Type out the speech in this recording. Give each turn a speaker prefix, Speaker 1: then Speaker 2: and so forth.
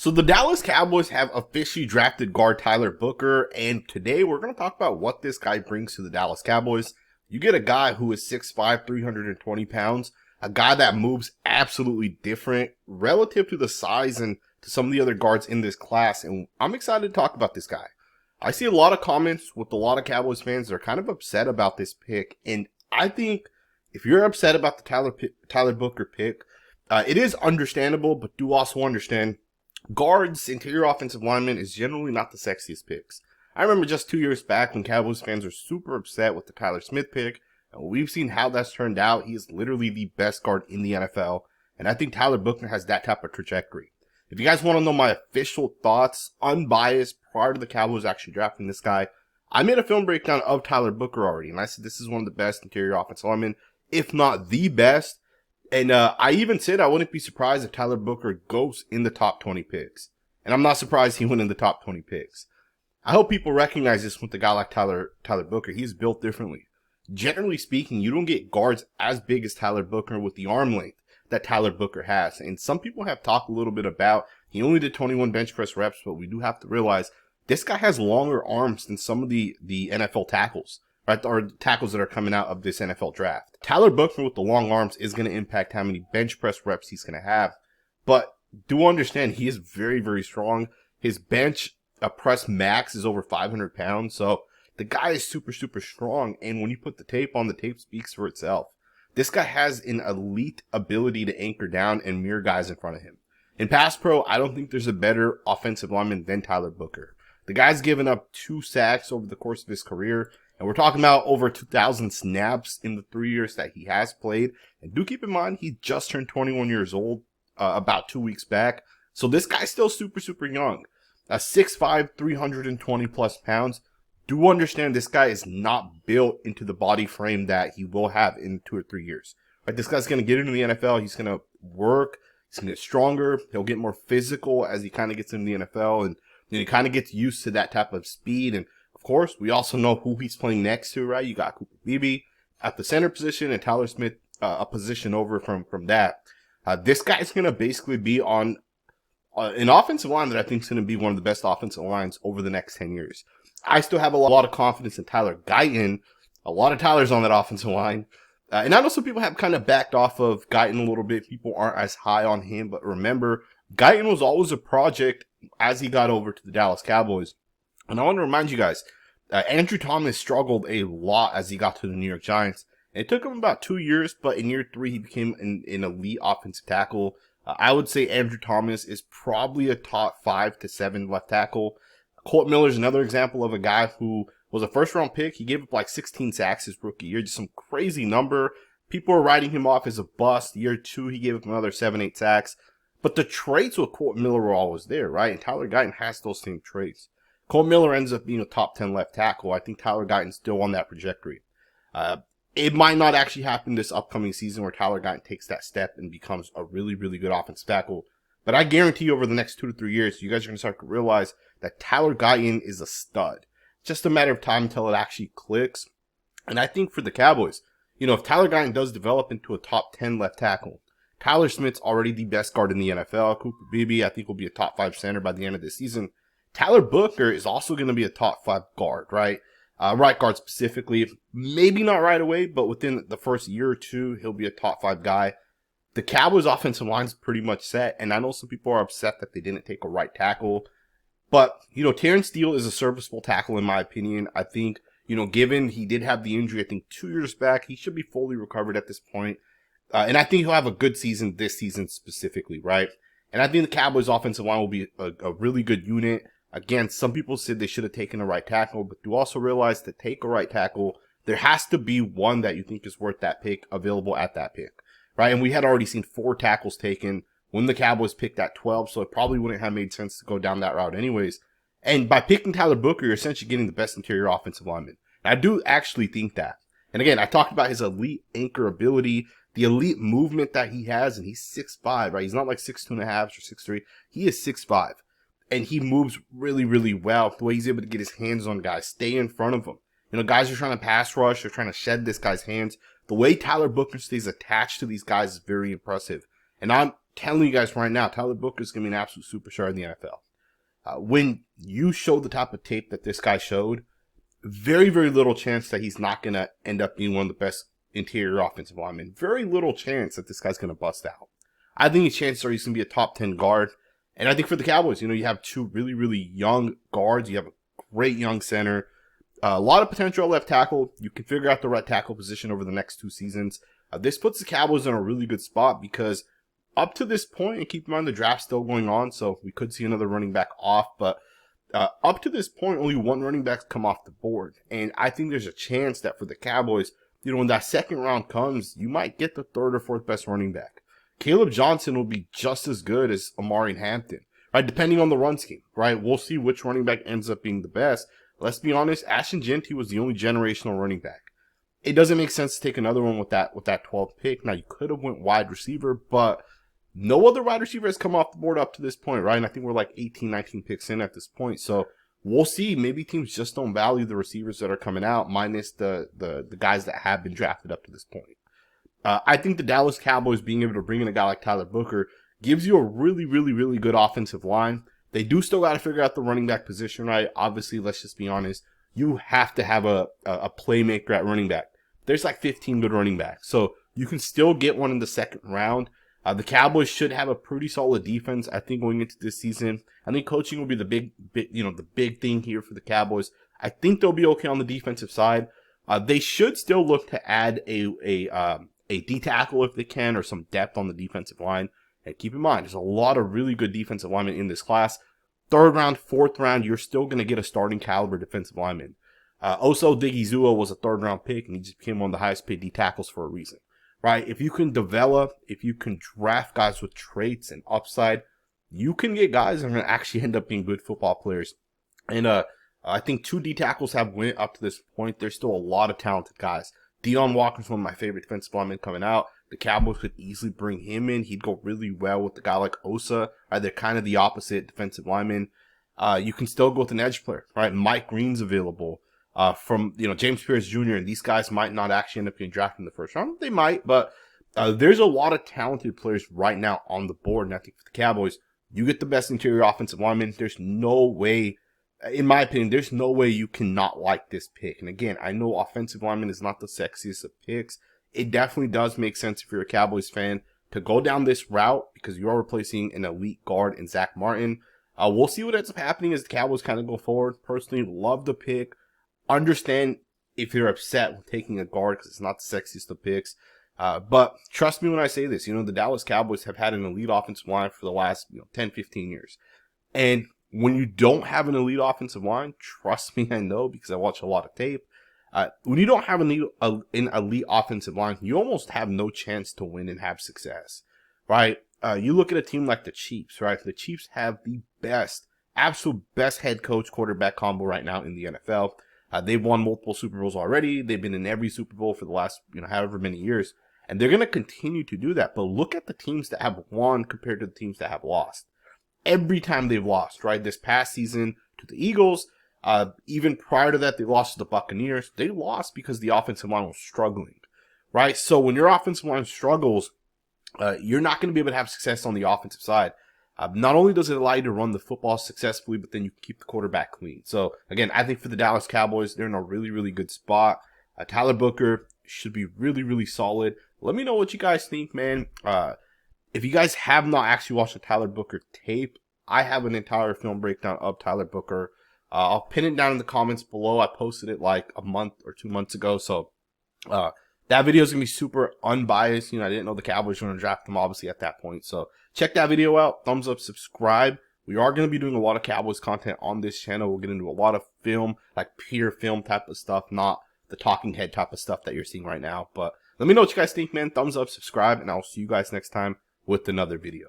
Speaker 1: So the Dallas Cowboys have officially drafted guard Tyler Booker, and today we're going to talk about what this guy brings to the Dallas Cowboys. You get a guy who is 6'5", 320 pounds, a guy that moves absolutely different relative to the size and to some of the other guards in this class, and I'm excited to talk about this guy. I see a lot of comments with a lot of Cowboys fans that are kind of upset about this pick, and I think if you're upset about the Tyler Booker pick, it is understandable, but do also understand guards, interior offensive linemen is generally not the sexiest picks. I remember just 2 years back when Cowboys fans were super upset with the Tyler Smith pick, and we've seen how that's turned out. He is literally the best guard in the NFL, and I think Tyler Booker has that type of trajectory. If you guys want to know my official thoughts, unbiased, prior to the Cowboys actually drafting this guy, I made a film breakdown of Tyler Booker already, and I said this is one of the best interior offensive linemen, if not the best. And I even said I wouldn't be surprised if Tyler Booker goes in the top 20 picks. And I'm not surprised he went in the top 20 picks. I hope people recognize this with a guy like Tyler Booker. He's built differently. Generally speaking, you don't get guards as big as Tyler Booker with the arm length that Tyler Booker has. And some people have talked a little bit about he only did 21 bench press reps, but we do have to realize this guy has longer arms than some of the NFL tackles, right? Or tackles that are coming out of this NFL draft. Tyler Booker with the long arms is going to impact how many bench press reps he's going to have. But do understand he is very, very strong. His bench press max is over 500 pounds. So the guy is super, super strong. And when you put the tape on, the tape speaks for itself. This guy has an elite ability to anchor down and mirror guys in front of him. In pass pro, I don't think there's a better offensive lineman than Tyler Booker. The guy's given up 2 sacks over the course of his career. And we're talking about over 2,000 snaps in the 3 years that he has played. And do keep in mind, he just turned 21 years old about 2 weeks back. So this guy's still super, super young. 6'5", 320 plus pounds. Do understand this guy is not built into the body frame that he will have in 2 or 3 years. Right? This guy's going to get into the NFL. He's going to work. He's going to get stronger. He'll get more physical as he kind of gets into the NFL. And he kind of gets used to that type of speed. And of course, we also know who he's playing next to, right? You got Cooper Beebe at the center position and Tyler Smith a position over from that. This guy's going to basically be on an offensive line that I think is going to be one of the best offensive lines over the next 10 years. I still have a lot of confidence in Tyler Guyton. A lot of Tylers on that offensive line. And I know some people have kind of backed off of Guyton a little bit. People aren't as high on him. But remember, Guyton was always a project as he got over to the Dallas Cowboys. And I want to remind you guys, Andrew Thomas struggled a lot as he got to the New York Giants. It took him about 2 years, but in year 3, he became an elite offensive tackle. I would say Andrew Thomas is probably a top 5 to 7 left tackle. Colt Miller is another example of a guy who was a first-round pick. He gave up like 16 sacks his rookie year, just some crazy number. People were writing him off as a bust. Year 2, he gave up another 7-8 sacks. But the traits with Colt Miller were always there, right? And Tyler Guyton has those same traits. Colt Miller ends up being a top 10 left tackle. I think Tyler Guyton's still on that trajectory. It might not actually happen this upcoming season where Tyler Guyton takes that step and becomes a really, really good offensive tackle. But I guarantee you over the next 2 to 3 years, you guys are going to start to realize that Tyler Guyton is a stud. It's just a matter of time until it actually clicks. And I think for the Cowboys, if Tyler Guyton does develop into a top 10 left tackle, Tyler Smith's already the best guard in the NFL. Cooper Beebe, I think, will be a top 5 center by the end of this season. Tyler Booker is also going to be a top 5 guard, right? Right guard specifically. Maybe not right away, but within the first year or 2, he'll be a top 5 guy. The Cowboys offensive line's pretty much set, and I know some people are upset that they didn't take a right tackle. But, Terrence Steele is a serviceable tackle in my opinion. I think, given he did have the injury, I think 2 years back, he should be fully recovered at this point. And I think he'll have a good season this season specifically, right? And I think the Cowboys offensive line will be a really good unit. Again, some people said they should have taken a right tackle, but do also realize to take a right tackle, there has to be one that you think is worth that pick available at that pick, right? And we had already seen 4 tackles taken when the Cowboys picked at 12, so it probably wouldn't have made sense to go down that route anyways. And by picking Tyler Booker, you're essentially getting the best interior offensive lineman. And I do actually think that. And again, I talked about his elite anchor ability, the elite movement that he has, and he's 6'5", right? He's not like 6'2.5" or 6'3". He is 6'5". And he moves really, really well. The way he's able to get his hands on guys, stay in front of them. Guys are trying to pass rush. They're trying to shed this guy's hands. The way Tyler Booker stays attached to these guys is very impressive. And I'm telling you guys right now, Tyler Booker is going to be an absolute superstar in the NFL. When you show the type of tape that this guy showed, very, very little chance that he's not going to end up being one of the best interior offensive linemen. Very little chance that this guy's going to bust out. I think his chances are he's going to be a top 10 guard. And I think for the Cowboys, you have two really, really young guards. You have a great young center. A lot of potential at left tackle. You can figure out the right tackle position over the next 2 seasons. This puts the Cowboys in a really good spot because up to this point, and keep in mind the draft's still going on, so we could see another running back off, but up to this point, only one running back's come off the board. And I think there's a chance that for the Cowboys, when that second round comes, you might get the 3rd or 4th best running back. Caleb Johnson will be just as good as Amari Hampton, right? Depending on the run scheme, right? We'll see which running back ends up being the best. Let's be honest, Ashton Jeanty was the only generational running back. It doesn't make sense to take another one with that 12th pick. Now, you could have went wide receiver, but no other wide receiver has come off the board up to this point, right? And I think we're like 18, 19 picks in at this point. So we'll see. Maybe teams just don't value the receivers that are coming out, minus the guys that have been drafted up to this point. I think the Dallas Cowboys being able to bring in a guy like Tyler Booker gives you a really, really, really good offensive line. They do still got to figure out the running back position, right? Obviously, let's just be honest. You have to have a playmaker at running back. There's like 15 good running backs. So you can still get one in the 2nd round. The Cowboys should have a pretty solid defense, I think, going into this season. I think coaching will be the big thing here for the Cowboys. I think they'll be okay on the defensive side. They should still look to add a D tackle if they can, or some depth on the defensive line. And keep in mind, there's a lot of really good defensive linemen in this class. 3rd round, 4th round, you're still going to get a starting caliber defensive lineman. Oso Digizua was a 3rd round pick, and he just became one of the highest paid D tackles for a reason. Right? If you can develop, if you can draft guys with traits and upside, you can get guys that are going to actually end up being good football players. And I think 2 D tackles have went up to this point. There's still a lot of talented guys. Deion Walker's one of my favorite defensive linemen coming out. The Cowboys could easily bring him in. He'd go really well with a guy like Osa. Right? They're kind of the opposite defensive linemen. You can still go with an edge player. Right? Mike Green's available. From James Pierce Jr. and these guys might not actually end up getting drafted in the 1st round. They might, but there's a lot of talented players right now on the board. And I think for the Cowboys, you get the best interior offensive lineman. There's no way, in my opinion, there's no way you cannot like this pick. And again, I know offensive lineman is not the sexiest of picks. It definitely does make sense if you're a Cowboys fan to go down this route because you are replacing an elite guard in Zach Martin. We'll see what ends up happening as the Cowboys kind of go forward. Personally, love the pick. Understand if you're upset with taking a guard because it's not the sexiest of picks. But trust me when I say this, the Dallas Cowboys have had an elite offensive line for the last 10, 15 years. And when you don't have an elite offensive line, trust me, I know because I watch a lot of tape. When you don't have an elite offensive line, you almost have no chance to win and have success, right? You look at a team like the Chiefs, right? The Chiefs have the absolute best head coach quarterback combo right now in the NFL. They've won multiple Super Bowls already. They've been in every Super Bowl for the last, however many years. And they're going to continue to do that. But look at the teams that have won compared to the teams that have lost. Every time they've lost, right? This past season to the Eagles, even prior to that, they lost to the Buccaneers. They lost because the offensive line was struggling, right? So when your offensive line struggles, you're not going to be able to have success on the offensive side. Not only does it allow you to run the football successfully, but then you keep the quarterback clean. So, again, I think for the Dallas Cowboys, they're in a really, really good spot. Tyler Booker should be really, really solid. Let me know what you guys think, man. If you guys have not actually watched the Tyler Booker tape, I have an entire film breakdown of Tyler Booker. I'll pin it down in the comments below. I posted it like a month or 2 months ago. So, that video is going to be super unbiased. I didn't know the Cowboys were going to draft him, obviously, at that point. So, check that video out. Thumbs up, subscribe. We are going to be doing a lot of Cowboys content on this channel. We'll get into a lot of film, like pure film type of stuff, not the talking head type of stuff that you're seeing right now. But let me know what you guys think, man. Thumbs up, subscribe, and I'll see you guys next time with another video.